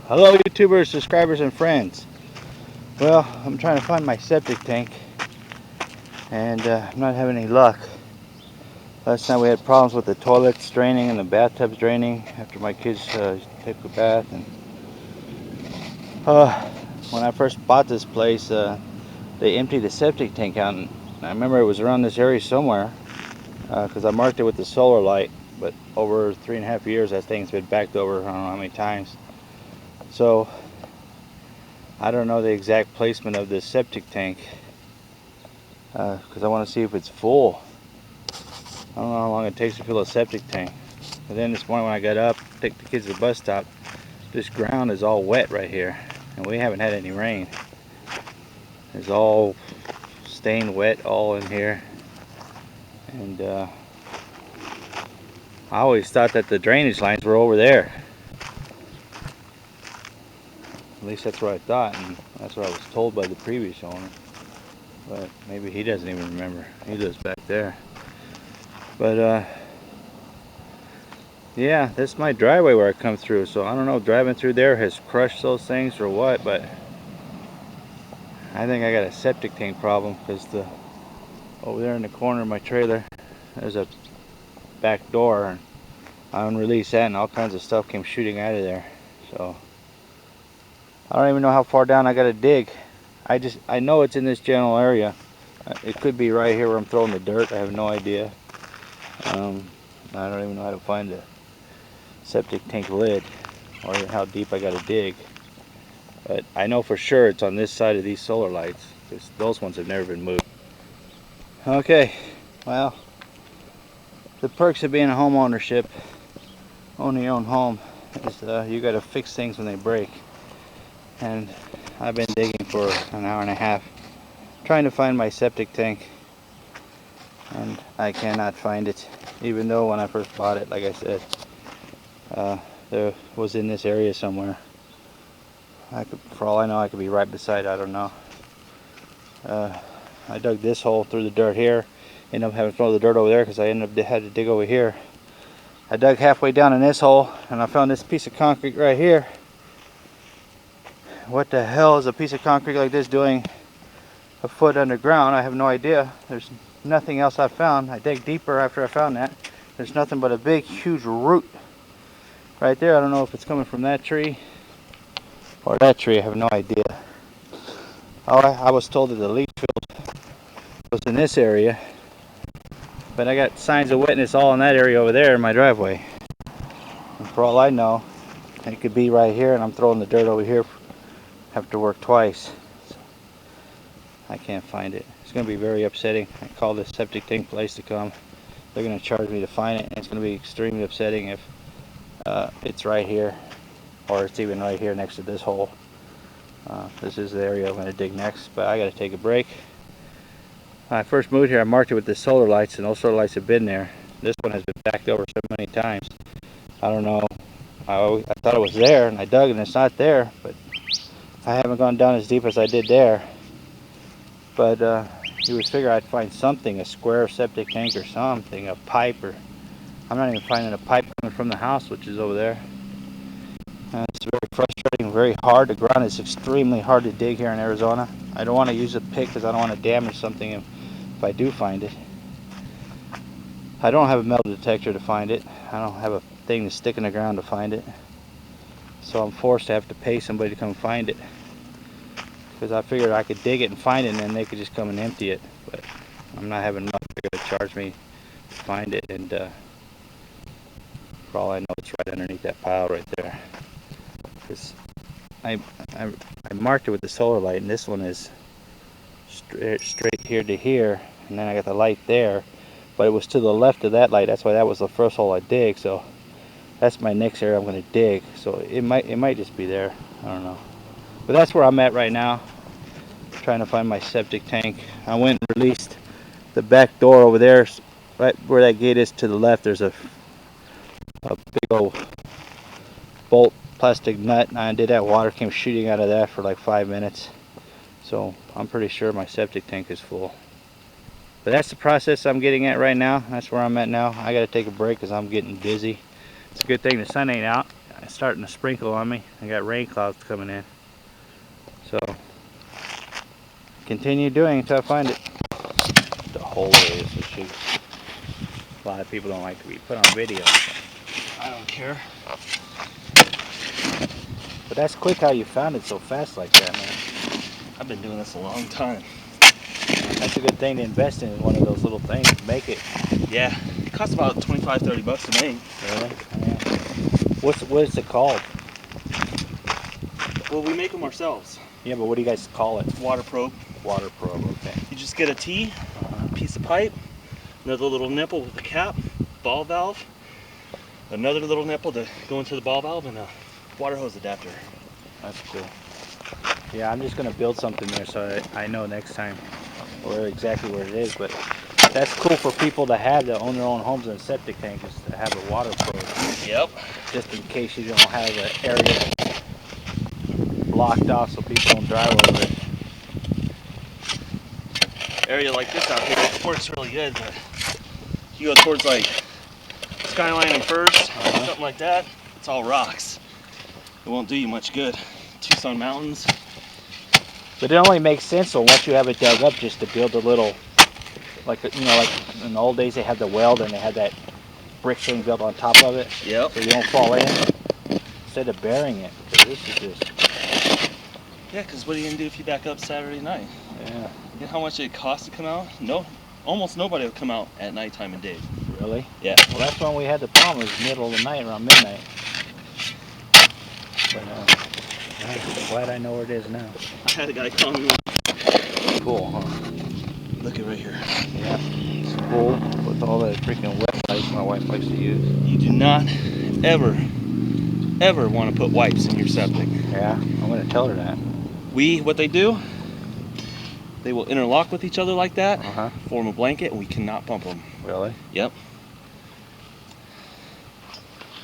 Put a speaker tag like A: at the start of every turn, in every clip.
A: Hello YouTubers, subscribers, and friends. Well, I'm trying to find my septic tank and I'm not having any luck. Last time we had problems with the toilets draining and the bathtubs draining after my kids took a bath. And when I first bought this place, they emptied the septic tank out, and I remember it was around this area somewhere because I marked it with the solar light. But over 3.5 years, that thing's been backed over I don't know how many times. So I don't know the exact placement of this septic tank because I want to see if it's full. I don't know how long it takes to fill a septic tank. But then this morning when I got up, take the kids to the bus stop, this ground is all wet right here, and we haven't had any rain. It's all stained wet all in here, and I always thought that the drainage lines were over there. At least that's what I thought, and that's what I was told by the previous owner. But maybe he doesn't even remember. He lives back there. But yeah, this is my driveway where I come through, so I don't know if driving through there has crushed those things or what, but I think I got a septic tank problem because over there in the corner of my trailer there's a back door, and I unreleased that and all kinds of stuff came shooting out of there. So I don't even know how far down I got to dig. I know it's in this general area. It could be right here where I'm throwing the dirt. I have no idea. I don't even know how to find the septic tank lid or how deep I got to dig. But I know for sure it's on this side of these solar lights because those ones have never been moved. Okay, well, the perks of being a home ownership, owning your own home, is you got to fix things when they break. And I've been digging for an hour and a half trying to find my septic tank, and I cannot find it, even though when I first bought it, like I said, there was in this area somewhere. For all I know, I could be right beside, I don't know. I dug this hole through the dirt here, ended up having to throw the dirt over there because I ended up had to dig over here. I dug halfway down in this hole and I found this piece of concrete right here. What the hell is a piece of concrete like this doing a foot underground? I have no idea. There's nothing else I found. I dug deeper after I found that. There's nothing but a big huge root right there. I don't know if it's coming from that tree or that tree. I have no idea. I was told that the leach field was in this area, but I got signs of wetness all in that area over there in my driveway. And for all I know, it could be right here, and I'm throwing the dirt over here. Have to work twice. So I can't find it. It's going to be very upsetting. I called this septic tank place to come. They're going to charge me to find it, and it's going to be extremely upsetting if it's right here, or it's even right here next to this hole. This is the area I'm going to dig next, but I got to take a break. When I first moved here, I marked it with the solar lights, and those solar lights have been there. This one has been backed over so many times. I don't know. I thought it was there, and I dug, and it's not there, but I haven't gone down as deep as I did there. But you would figure I'd find something, a square septic tank or something, a pipe, or I'm not even finding a pipe coming from the house, which is over there. It's very frustrating, very hard. The ground is extremely hard to dig here in Arizona. I don't want to use a pick because I don't want to damage something if I do find it. I don't have a metal detector to find it. I don't have a thing to stick in the ground to find it. So I'm forced to have to pay somebody to come find it. Because I figured I could dig it and find it, and then they could just come and empty it. But I'm not having enough. They're going to charge me to find it, and for all I know, it's right underneath that pile right there. Because I marked it with the solar light, and this one is straight here to here, and then I got the light there, but it was to the left of that light. That's why that was the first hole I dig. So that's my next area I'm going to dig. So it might just be there. I don't know. But that's where I'm at right now, trying to find my septic tank. I went and released the back door over there, right where that gate is to the left. There's a big old bolt plastic nut, and I did that. Water came shooting out of that for like 5 minutes. So I'm pretty sure my septic tank is full. But that's the process I'm getting at right now. That's where I'm at now. I got to take a break because I'm getting busy. It's a good thing the sun ain't out. It's starting to sprinkle on me. I got rain clouds coming in. So continue doing until I find it. The hole is to shoot. A lot of people don't like to be put on video.
B: I don't care.
A: But that's quick how you found it so fast like that, man.
B: I've been doing this a long time.
A: That's a good thing to invest in one of those little things. Make it.
B: Yeah, it costs about 25, 30 bucks to make.
A: Really? Yeah. What is it called?
B: Well, we make them ourselves.
A: Yeah, but what do you guys call it?
B: Water probe.
A: Water probe, okay.
B: You just get a T, a piece of pipe, another little nipple with a cap, ball valve, another little nipple to go into the ball valve, and a water hose adapter.
A: That's cool. Yeah, I'm just going to build something there so I know next time where exactly where it is. But that's cool for people to have that own their own homes and septic tanks, is to have a water probe.
B: Yep.
A: Just in case you don't have an area blocked off so people don't drive over it.
B: Area like this out here, it works really good, but you go towards like Skyline and First, something like that, it's all rocks. It won't do you much good. Tucson Mountains.
A: But it only makes sense so once you have it dug up just to build a little, like in the old days they had the weld and they had that brick thing built on top of it.
B: Yep.
A: So you don't fall in instead of burying it. Because this is just.
B: Yeah, because what are you going to do if you back up Saturday night?
A: Yeah.
B: You know how much it costs to come out? No, almost nobody will come out at nighttime and day.
A: Really?
B: Yeah.
A: Well, that's when we had the problem, was middle of the night, around midnight. But I'm glad I know where it is now.
B: I had a guy call me.
A: Cool, huh?
B: Look at right here.
A: Yeah. It's cool with all the freaking wet wipes my wife likes to use.
B: You do not ever want to put wipes in your septic.
A: Yeah, I'm going to tell her that.
B: What they do, they will interlock with each other like that, form a blanket, and we cannot pump them.
A: Really?
B: Yep.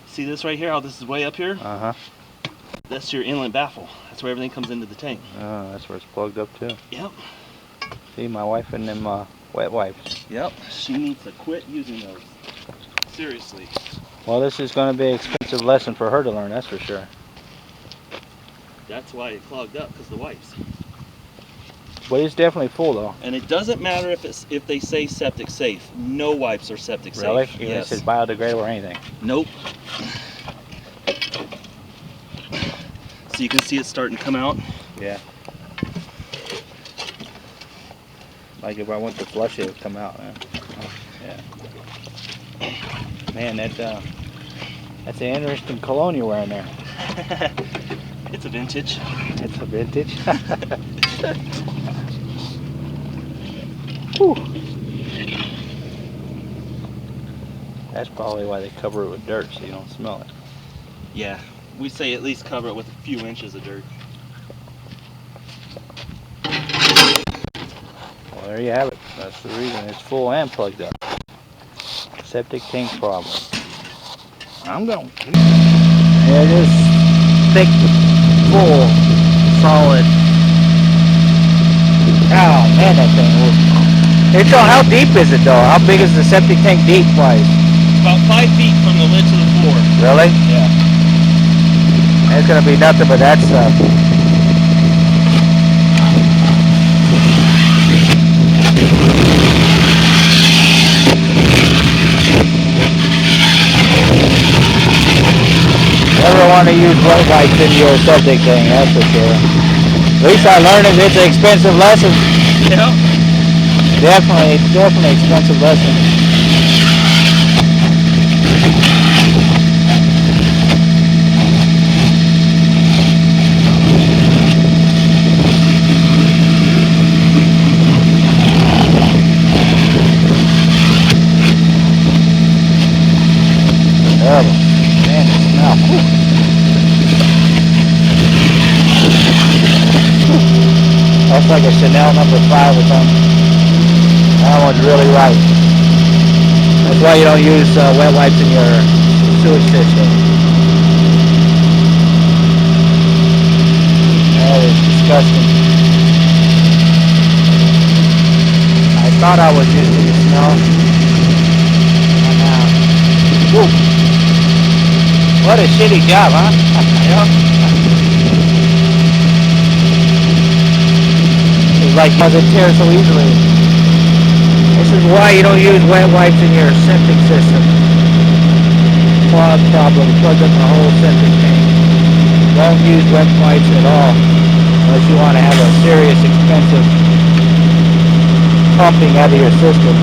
B: See this right here, how this is way up here? That's your inlet baffle. That's where everything comes into the tank.
A: Oh, that's where it's plugged up too.
B: Yep.
A: See, my wife and them wet wipes.
B: Yep. She needs to quit using those. Seriously.
A: Well, this is going to be an expensive lesson for her to learn, that's for sure.
B: That's why it clogged up, because of the wipes.
A: But it's definitely full though.
B: And it doesn't matter if they say septic safe. No wipes are septic safe.
A: Really? Even
B: yes.
A: if it's biodegradable or anything?
B: Nope. So you can see it starting to come out.
A: Yeah. Like if I went to flush it, it would come out, man. Yeah. Man, that's an interesting cologne you're wearing there.
B: It's a vintage.
A: It's a vintage. Whew. That's probably why they cover it with dirt so you don't smell it.
B: Yeah, we say at least cover it with a few inches of dirt.
A: Well, there you have it. That's the reason it's full and plugged up. Septic tank problem. I'm going. Yeah, it is thick, full, solid. Oh man, that thing was. It's all, how deep is it though? How big is the septic tank deep wise?
B: About 5 feet from the lid to the floor.
A: Really?
B: Yeah.
A: It's gonna be nothing but that stuff. Never want to use wet wipes in your septic tank, that's for sure. At least I learned it. It's an expensive lesson.
B: Yeah.
A: Definitely expensive lesson. Terrible. Man, the smell. That's like a Chanel number 5 or something. That one's really right. That's why you don't use wet wipes in your sewage system. That is disgusting. I thought I was used to the smell. And now, whew. What a shitty job, huh? It's like doesn't tear so easily. This is why you don't use wet wipes in your septic system. Clog problem, plug up the whole septic tank. Don't use wet wipes at all unless you want to have a serious expensive pumping out of your system.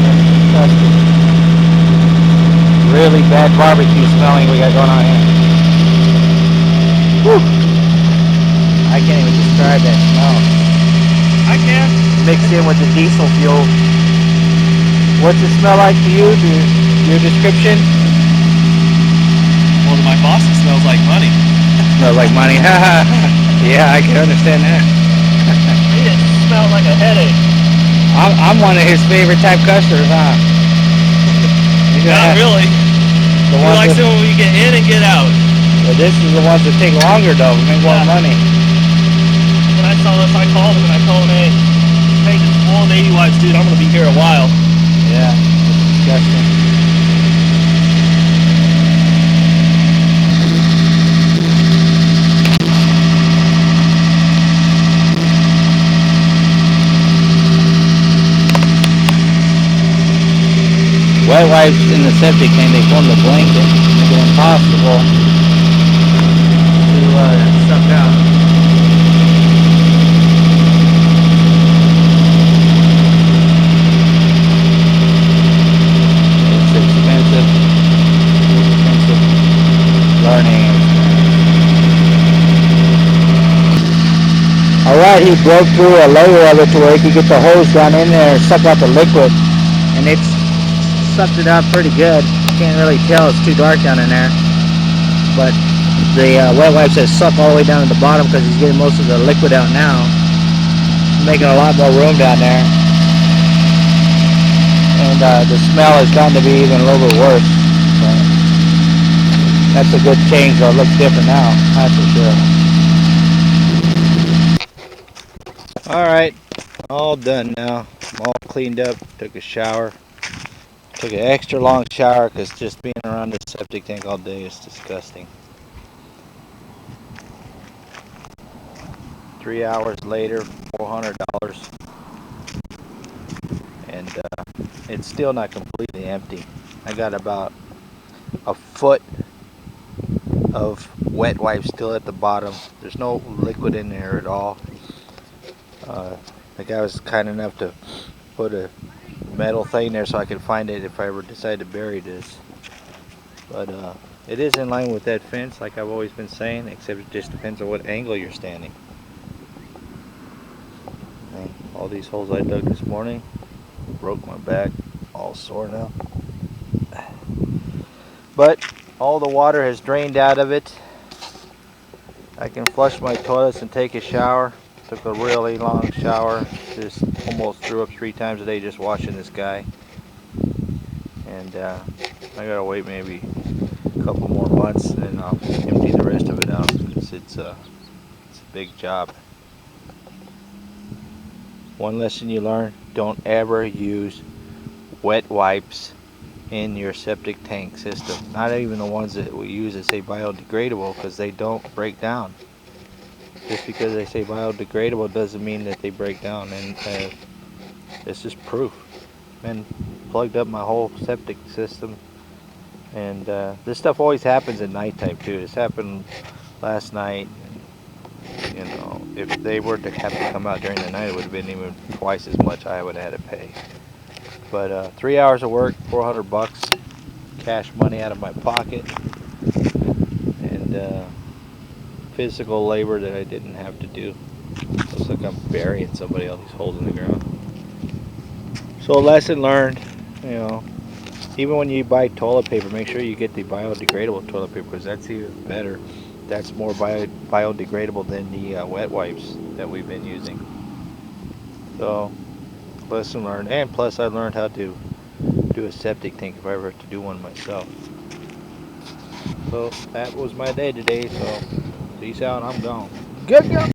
A: That's disgusting. Really bad barbecue smelling we got going on here. Whew. I can't even describe that smell.
B: I can.
A: Mixed in with the diesel fuel. What's it smell like to you? Your description?
B: Well, to my boss, it smells like money.
A: Smells like money. Yeah, I can understand that.
B: It smells like a headache.
A: I'm one of his favorite type customers, huh?
B: Not really.
A: The
B: You
A: ones
B: like
A: that,
B: someone when you get in and get out.
A: well, this is the ones that take longer though, make more money.
B: When I saw this, I called him and I told him, hey, just all baby wipes, dude. I'm gonna be here a while.
A: Yeah, it's disgusting. Wet wipes in the septic tank, they form the blanket, make it impossible to suck out. It's expensive learning. Alright, he broke through a layer of it to where he could get the hose down in there and suck out the liquid. And it's sucked it out pretty good. Can't really tell, it's too dark down in there. But the wet wipes have sucked all the way down to the bottom because he's getting most of the liquid out now. Making a lot more room down there. And the smell has gotten to be even a little bit worse. So that's a good change though, it looks different now, that's for sure. Alright, all done now. I'm all cleaned up, took a shower. Took an extra long shower because just being around the septic tank all day is disgusting. 3 hours later, $400, and it's still not completely empty. I got about a foot of wet wipe still at the bottom. There's no liquid in there at all. The guy was kind enough to put a metal thing there so I could find it if I ever decide to bury this. But it is in line with that fence like I've always been saying, except it just depends on what angle you're standing. And all these holes I dug this morning broke my back, all sore now. But all the water has drained out of it. I can flush my toilets and take a shower. Took a really long shower, just almost threw up 3 times a day just washing this guy. And I gotta wait maybe a couple more months and then I'll empty the rest of it out because it's a big job. One lesson you learn, don't ever use wet wipes in your septic tank system. Not even the ones that we use that say biodegradable, because they don't break down. Just because they say biodegradable doesn't mean that they break down, and it's just proof. Been plugged up my whole septic system, and this stuff always happens at nighttime too. This happened last night. You know, if they were to have to come out during the night, it would have been even twice as much I would have had to pay. But 3 hours of work, $400, cash money out of my pocket, and physical labor that I didn't have to do. Looks like I'm burying somebody all these holes in the ground. So lesson learned, you know, even when you buy toilet paper, make sure you get the biodegradable toilet paper because that's even better. That's more biodegradable than the wet wipes that we've been using. So, lesson learned. And plus I learned how to do a septic tank if I ever have to do one myself. So, that was my day today. So, peace out. I'm gone. Good.